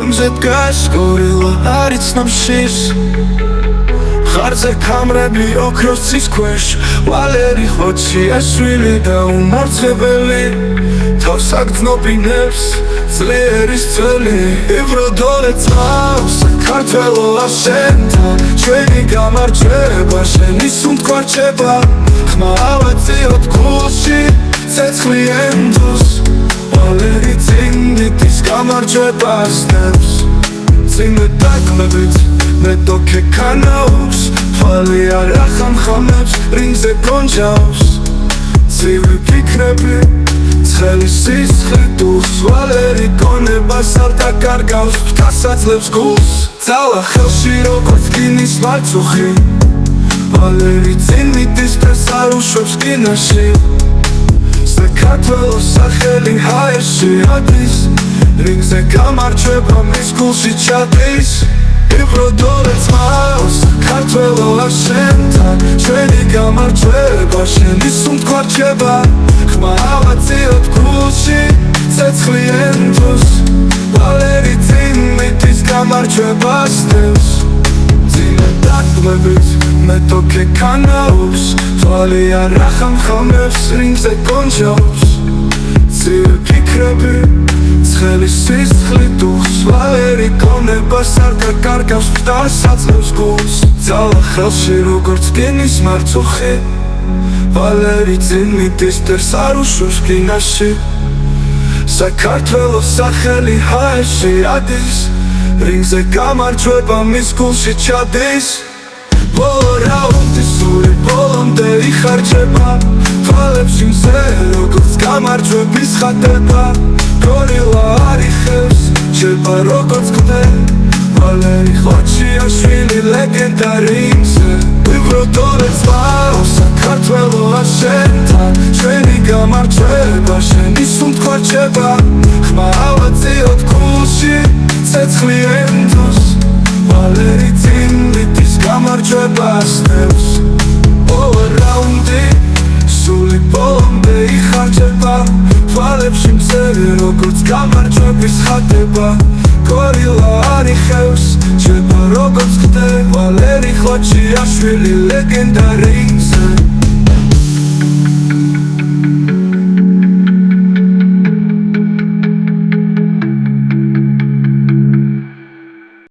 ფორმზე დგას გორილა არ იცნობს შის ხარზე ქამრები ოქროს ცის ქვეშ ვალერი ხოჩია შვილი და უმარცხებელი თავს აგრძნობინებს ძლიერის წველი იბროდოლე წავს საქართველოა შენთან ჩვენი გამარჯვება შენი სუნთქვა რჩება ხმა ავაწიოთ გულში ცეცხლი ენდოს ვალერი წინდით გამარჯვებას ნებს წინვე დაკლებით მე თოქე ქანაობს თვალი არ ახამხამებს რინგზე გონჯავს ცივი ფიქრები ცხელი სისხლი დუხს ვალერი გონებას არ დაკარგავს გასაძლევს გულს ძალა ხელში როგორც რკინის მარწუხი ვალერი წინიდის დღეს არ უშვებს კინოში საქართველოს სახელი ჰაერში ადის რინგზე გამარჯვება მის გულში ჩადის იბროდოლე წავს საქართველოა შენთან ჩვენი გამარჯვება შენი სუნთქვა რჩება ხმა ავაწიოთ გულში ცეცხლი ენდოს ვალერი წინიდის გამარჯვებას ნებს წინვე დაკლებით მე თოქე ქანაობს თვალი არ ახამხამებს რინგზე გონჯავს ცივი ფიქრები ცხელი სისხლი დუხს ვალერი გონებას არ დაკარგავს დასაძლევს გულს ძალა ხელში როგორც რკინის მარწუხი ვალერი წინიდის დღეს არ უშვებს კინოში საქართველოს სახელი ჰაერში ადის რინგზე გამარჯვება მის გულში ჩადის ბოლო რაუნდი სული ბოლომდე იხარჯება თვალებში მზე როგორც გამარჯვების ხატება გორილა არ იხევს რჩება როგორც გდე ვალერი ხოჩიაშვილი ლეგენდა რინგზე იბროდოლე წავს საქართველოა შენთან ჩვენი გამარჯვება შენი სუნთქვა რჩება ხმა ავაწიოთ გულში ცეცხლი ენდოს ვალერი წინიდის გამარჯვებას ნებს ბოლო რაუნდი სული ბოლომდე იხარჯება თვალებში მზე როგორც გამარჯვების ხატება გორილა არ იხევს რჩება როგორც გდე ვალერი ხოჩიაშვილი ლეგენდა რინგზე